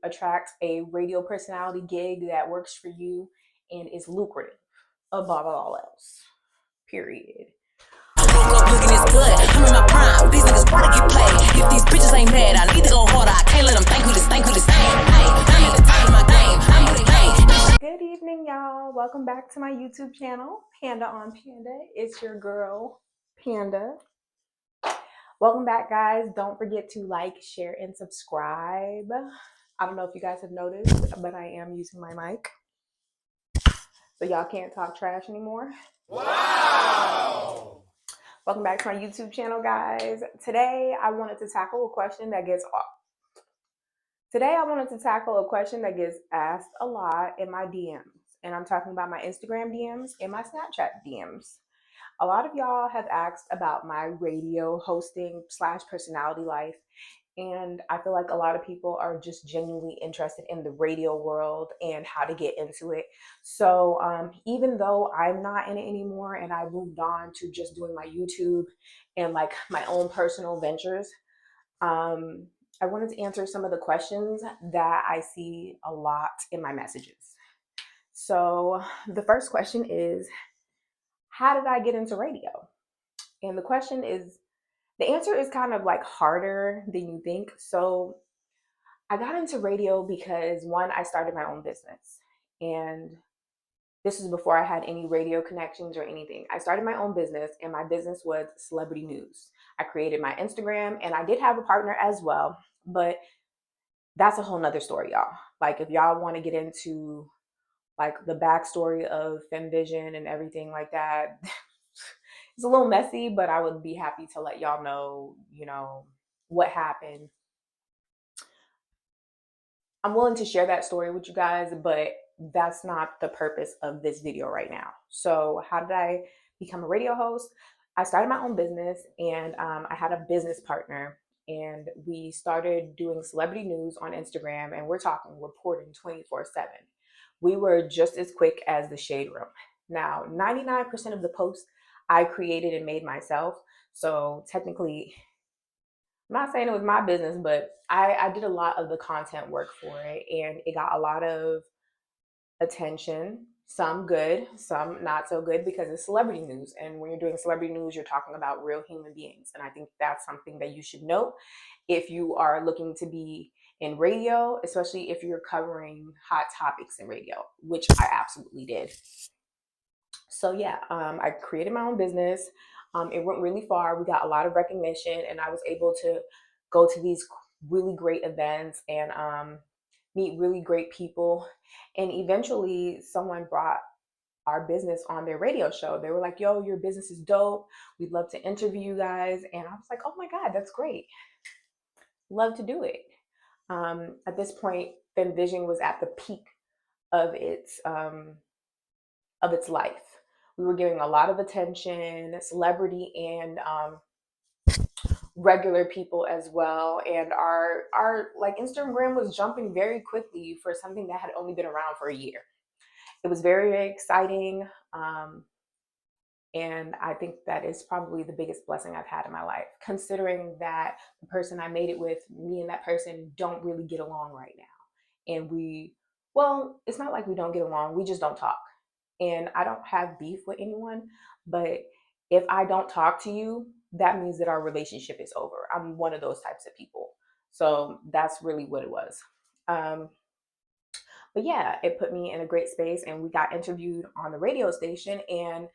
attract a radio personality gig that works for you and is lucrative above all else. Period. Woke up looking this good. I'm in my prime. These niggas wanna get played. If these bitches ain't mad, I need to go harder. I can't let them think who this same. Hey, I'm at the top of my game. I'm with it. Good evening, y'all. Welcome back to my YouTube channel, Panda on Panda. It's your girl, Panda. Welcome back, guys. Don't forget to like, share, and subscribe. I don't know if you guys have noticed, but I am using my mic, so y'all can't talk trash anymore. Wow! Welcome back to my YouTube channel, guys. Today I wanted to tackle a question that gets asked a lot in my DMs, and I'm talking about my Instagram DMs and my Snapchat DMs. A lot of y'all have asked about my radio hosting / personality life, and I feel like a lot of people are just genuinely interested in the radio world and how to get into it. So even though I'm not in it anymore and I moved on to just doing my YouTube and like my own personal ventures, I wanted to answer some of the questions that I see a lot in my messages. So the first question is, how did I get into radio? And the answer is kind of like harder than you think. So I got into radio because one, I started my own business, and this is before I had any radio connections or anything. I started my own business, and my business was celebrity news. I created my Instagram, and I did have a partner as well, but that's a whole nother story, y'all. Like, if y'all want to get into like the backstory of FemVision and everything like that, it's a little messy, but I would be happy to let y'all know, what happened. I'm willing to share that story with you guys, but that's not the purpose of this video right now. So how did I become a radio host? I started my own business, and I had a business partner, and we started doing celebrity news on Instagram, and we're talking reporting 24/7. We were just as quick as the Shade Room. Now, 99% of the posts I created and made myself. So technically, I'm not saying it was my business, but I did a lot of the content work for it, and it got a lot of attention, some good, some not so good, because it's celebrity news. And when you're doing celebrity news, you're talking about real human beings. And I think that's something that you should know if you are looking to be in radio, especially if you're covering hot topics in radio, which I absolutely did. So yeah, I created my own business. It went really far. We got a lot of recognition, and I was able to go to these really great events and meet really great people. And eventually someone brought our business on their radio show. They were like, yo, your business is dope. We'd love to interview you guys. And I was like, oh my God, that's great. Love to do it. At this point, FemVision was at the peak of its life. We were getting a lot of attention, celebrity and regular people as well. And our like Instagram was jumping very quickly for something that had only been around for a year. It was very exciting. And I think that is probably the biggest blessing I've had in my life, considering that the person I made it with, me and that person don't really get along right now. And well, it's not like we don't get along, we just don't talk. And I don't have beef with anyone, but if I don't talk to you, that means that our relationship is over. I'm one of those types of people. So that's really what it was. But yeah, it put me in a great space, and we got interviewed on the radio station, and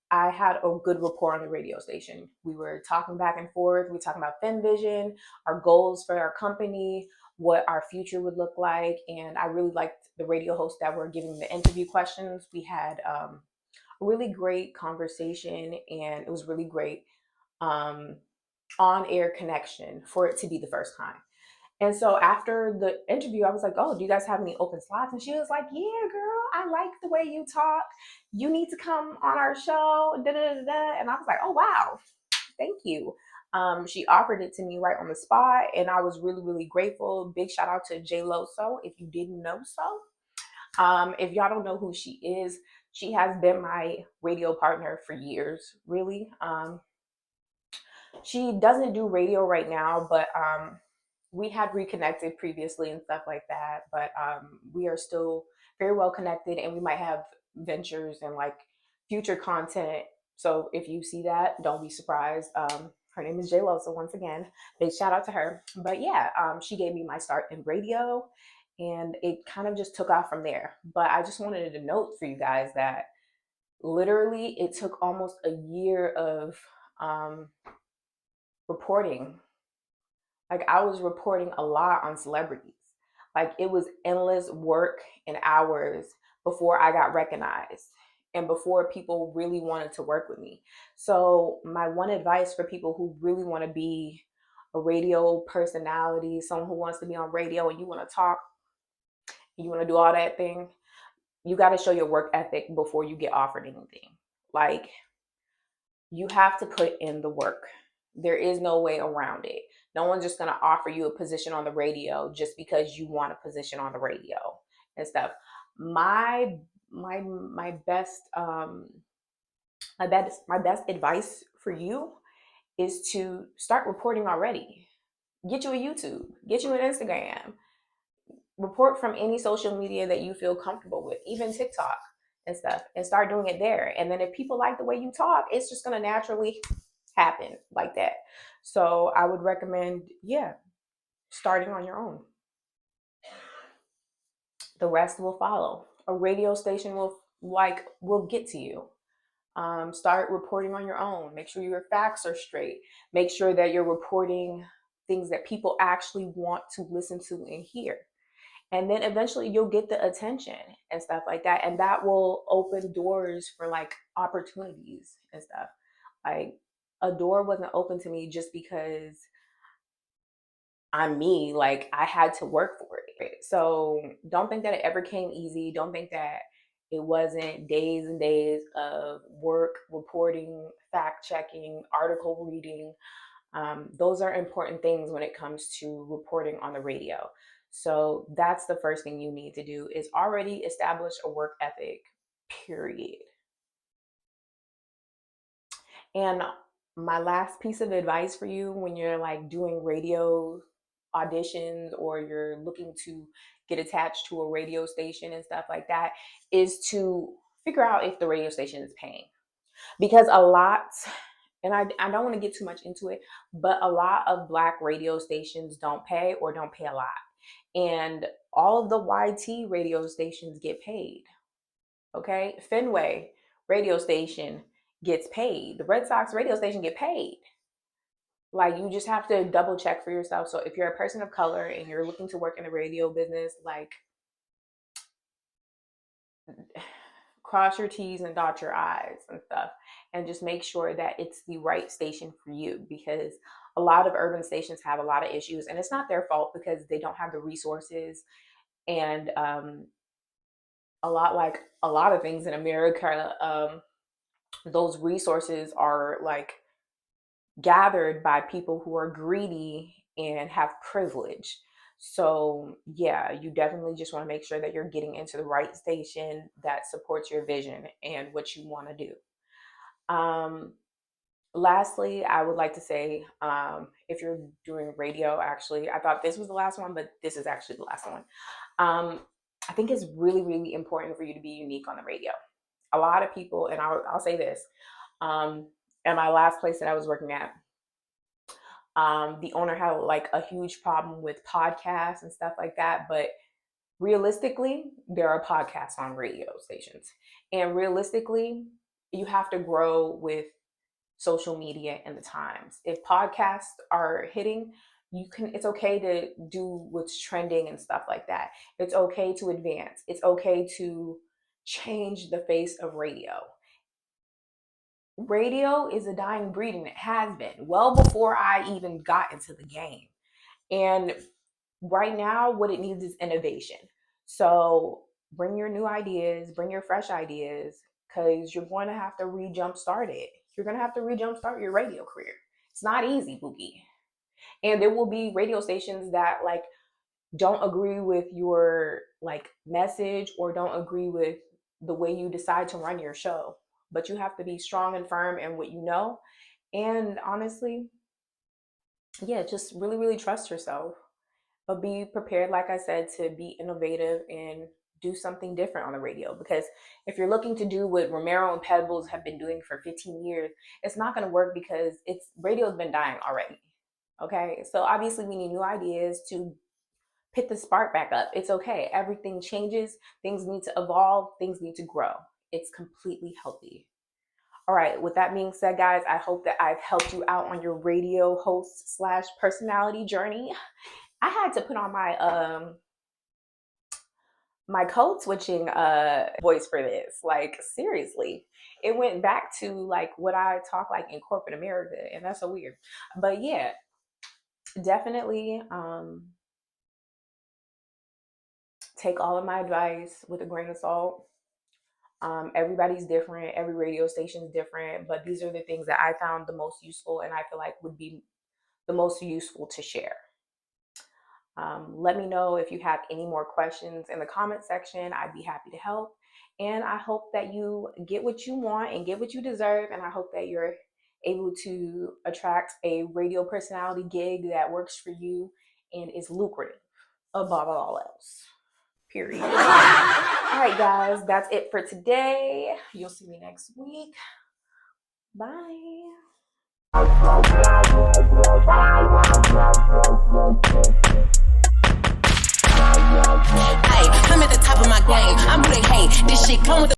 I had a good rapport on the radio station. We were talking back and forth. We were talking about FemVision, our goals for our company, what our future would look like. And I really liked the radio hosts that were giving the interview questions. We had a really great conversation, and it was really great on-air connection for it to be the first time. And so after the interview, I was like, oh, do you guys have any open slots? And she was like, yeah, girl, I like the way you talk. You need to come on our show. Da, da, da, da. And I was like, oh, wow, thank you. She offered it to me right on the spot, and I was really, really grateful. Big shout out to J Loso, if you didn't know so. If y'all don't know who she is, she has been my radio partner for years, really. She doesn't do radio right now, but we had reconnected previously and stuff like that, but we are still very well connected, and we might have ventures and like future content. So if you see that, don't be surprised. Her name is J Lo, so once again, big shout out to her. But yeah, she gave me my start in radio, and it kind of just took off from there. But I just wanted to note for you guys that literally it took almost a year of um, reporting. Like I was reporting a lot on celebrities. Like it was endless work and hours before I got recognized and before people really wanted to work with me. So my one advice for people who really want to be a radio personality, someone who wants to be on radio and you want to talk, you want to do all that thing, you got to show your work ethic before you get offered anything. Like you have to put in the work. There is no way around it. No one's just going to offer you a position on the radio just because you want a position on the radio and stuff. My best my best advice for you is to start reporting already. Get you a YouTube, get you an Instagram, report from any social media that you feel comfortable with, even TikTok and stuff, and start doing it there. And then if people like the way you talk, it's just going to naturally happen like that. So I would recommend, yeah, starting on your own. The rest will follow. A radio station will get to you. Start reporting on your own. Make sure your facts are straight. Make sure that you're reporting things that people actually want to listen to and hear. And then eventually you'll get the attention and stuff like that. And that will open doors for like opportunities and stuff. Like a door wasn't open to me just because I'm me. Like I had to work for it. So don't think that it ever came easy. Don't think that it wasn't days and days of work, reporting, fact checking, article reading. Those are important things when it comes to reporting on the radio. So that's the first thing you need to do is already establish a work ethic, period. And my last piece of advice for you when you're like doing radio auditions or you're looking to get attached to a radio station and stuff like that is to figure out if the radio station is paying. Because a lot, and I don't want to get too much into it, but a lot of Black radio stations don't pay or don't pay a lot. And all of the YT radio stations get paid. Okay. Fenway radio station gets paid. The Red Sox radio station get paid. Like you just have to double check for yourself. So if you're a person of color and you're looking to work in the radio business, like cross your T's and dot your I's and stuff, and just make sure that it's the right station for you, because a lot of urban stations have a lot of issues and it's not their fault because they don't have the resources. And a lot of things in America, those resources are like gathered by people who are greedy and have privilege. So yeah, you definitely just want to make sure that you're getting into the right station that supports your vision and what you want to do. Lastly, I would like to say, if you're doing radio, actually, I thought this was the last one, but this is actually the last one. I think it's really, really important for you to be unique on the radio. A lot of people, and I'll say this, at my last place that I was working at, the owner had like a huge problem with podcasts and stuff like that. But realistically, there are podcasts on radio stations. And realistically, you have to grow with social media and the times. If podcasts are hitting, it's okay to do what's trending and stuff like that. It's okay to advance. It's okay to change the face of radio. Radio is a dying breed and it has been well before I even got into the game. And right now, what it needs is innovation. So bring your new ideas, bring your fresh ideas, because you're going to have to re-jumpstart it. You're going to have to re-jumpstart your radio career. It's not easy, Boogie. And there will be radio stations that like don't agree with your like message or don't agree with the way you decide to run your show. But you have to be strong and firm in what you know. And honestly, yeah, just really, really trust yourself. But be prepared, like I said, to be innovative and do something different on the radio. Because if you're looking to do what Romero and Pebbles have been doing for 15 years, it's not going to work because radio's been dying already. Okay, so obviously we need new ideas to pick the spark back up. It's okay. Everything changes. Things need to evolve. Things need to grow. It's completely healthy. All right, with that being said, guys, I hope that I've helped you out on your radio host slash personality journey. I had to put on my code switching voice for this. Like, seriously. It went back to like what I talk like in corporate America, and that's so weird. But yeah, definitely take all of my advice with a grain of salt. Everybody's different, every radio station is different, but these are the things that I found the most useful and I feel like would be the most useful to share. Let me know if you have any more questions in the comment section. I'd be happy to help. And I hope that you get what you want and get what you deserve. And I hope that you're able to attract a radio personality gig that works for you and is lucrative above all else. Period. All right, guys, that's it for today. You'll see me next week. Bye.